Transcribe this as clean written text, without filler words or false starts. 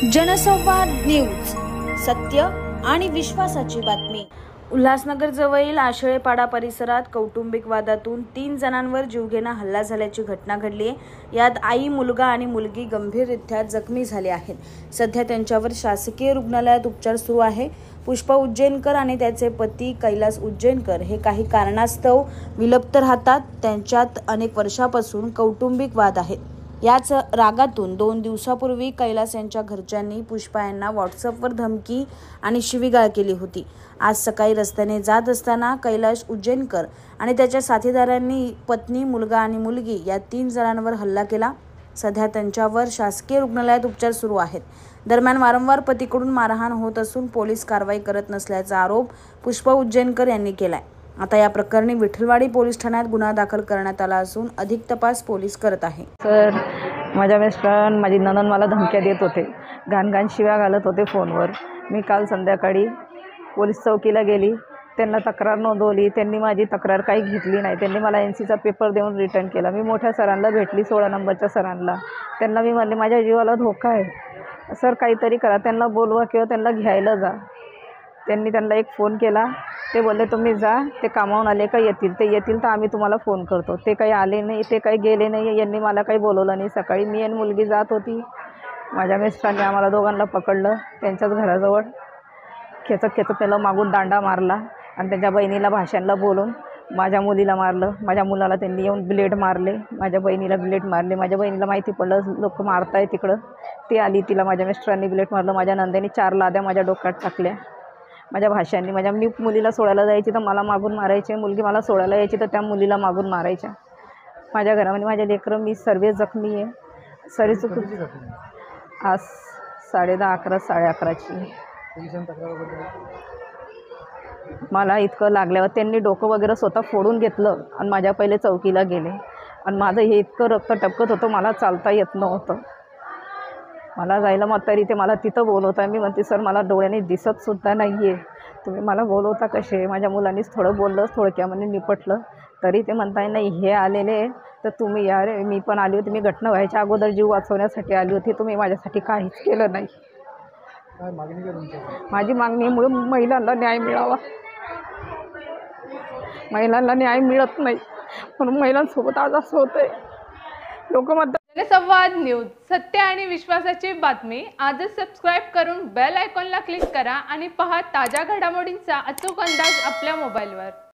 जनसंवाद न्यूज, सत्य आणि विश्वासाची बातमी। उल्हासनगर जवळील आशळेपाडा परिसरात कौटुंबिक वादातून 3 जणांवर जीवघेणा हल्ला झाल्याची घटना घडली आहे। यात आई, मुलगा आणि मुलगी गंभीररित्या जखमी झाले आहेत। सध्या त्यांच्यावर शासकीय रुग्णालयात उपचार सुरू आहे। पुष्पा उज्जैनकर आणि त्याचे पती कैलास उज्जैनकर हे काही कारणास्तव विलप्त राहतात। त्यांच्यात अनेक वर्षापासून कौटुंबिक वाद आहेत। याच रागातून 2 दिवसापूर्वी कैलास यांच्या घरच्यांनी पुष्पा यांना व्हॉट्सअपवर धमकी आणि शिवीगाळ केली होती। आज सकाळी रस्त्याने जात असताना कैलास उज्जैनकर आणि त्याच्या साथीदारांनी पत्नी, मुलगा आणि मुलगी या 3 जणांवर हल्ला केला। सध्या त्यांच्यावर शासकीय रुग्णालयात उपचार सुरू आहेत। दरम्यान वारंवार पतीकडून मारहाण होत असून पोलीस कारवाई करत नसल्याचा आरोप पुष्पा उज्जैनकर यांनी केलाय। आता या प्रकरणी विठलवाडी पोलीस ठाण्यात गुन्हा दाखल करण्यात आला असून अधिक तपास पोलीस करत आहे। सर, माझ्या मिस्टर माझी नणंद मला धमक्या देत होते, घाण शिव्या घालत होते फोनवर। मी काल संध्याकाळी पोलीस चौकीला गेली, त्यांना तक्रार नोंदवली। त्यांनी माझी तक्रार काही घेतली नाही। त्यांनी मला NCचा पेपर देऊन रिटर्न केला। मी मोठ्या सरांना भेटली, 16 नंबरच्या सरांना। त्यांना मी म्हणले माझ्या जीवाला धोका आहे सर, काहीतरी करा, त्यांना बोलवा किंवा त्यांना घ्यायला जा। त्यांना एक फोन केला। ते बोलले तुम्ही जा, ते कामावून आले का येतील, ते येतील तर आम्ही तुम्हाला फोन करतो। ते काही आले नाही, ते काही गेले नाही। यांनी मला काही बोलवलं नाही। सकाळी मी आणि मुलगी जात होती, माझ्या मिस्टरांनी आम्हाला दोघांना पकडलं, त्यांच्याच घराजवळ खेचत त्याला मागून दांडा मारला आणि त्यांच्या बहिणीला भाषणला बोलून माझ्या मुलीला मारलं। माझ्या मुलाला त्यांनी येऊन ब्लेड मारले, माझ्या बहिणीला ब्लेड मारले। माझ्या बहिणीला माहिती पडलं लोक मारताय तिकडं, ती आली, तिला माझ्या मिस्टरांनी ब्लेड मारलं। माझ्या नंदेने 4 लाद्या माझ्या डोक्यात टाकल्या। माझ्या भाषांनी मी मुलीला सोडायला जायची तर मला मागून मारायचे, मुलगी मला सोडायला यायची तर त्या मुलीला मागून मारायच्या। माझ्या घरामध्ये माझे लेकरं, मी सर्व जखमी आहे। सरी चुक आज 10:30, 11, 11:30ची मला इतकं लागल्यावर त्यांनी डोकं वगैरे स्वतः फोडून घेतलं आणि माझ्या पहिले चौकीला गेले आणि माझं हे इतकं रक्त टपकत होतं, मला चालता येत नव्हतं। मला जायला मग तरी ते मला तिथं बोलवता। मी म्हणते सर मला डोळ्याने दिसत सुद्धा नाही आहे, तुम्ही मला बोलवता कसे? माझ्या मुलांनीच थोडं बोललं, थोडक्यामध्ये निपटलं। तरी ते म्हणताय नाही हे आलेले तर तुम्ही या रे। मी पण आली होती, मी घटना व्हायच्या अगोदर जीव वाचवण्यासाठी आली होती, तुम्ही माझ्यासाठी काहीच केलं नाही। माझी मागणी महिलांना न्याय मिळावा। महिलांना न्याय मिळत नाही म्हणून महिलांसोबत आज असं होतंय। लोक म्हणतात जनसंवाद न्यूज, सत्य आणि विश्वासाची बातमी। आजच सबस्क्राइब करून बेल आयकॉनला क्लिक करा आणि पहा ताज्या घडामोडींचा अचूक अंदाज आपल्या मोबाईलवर।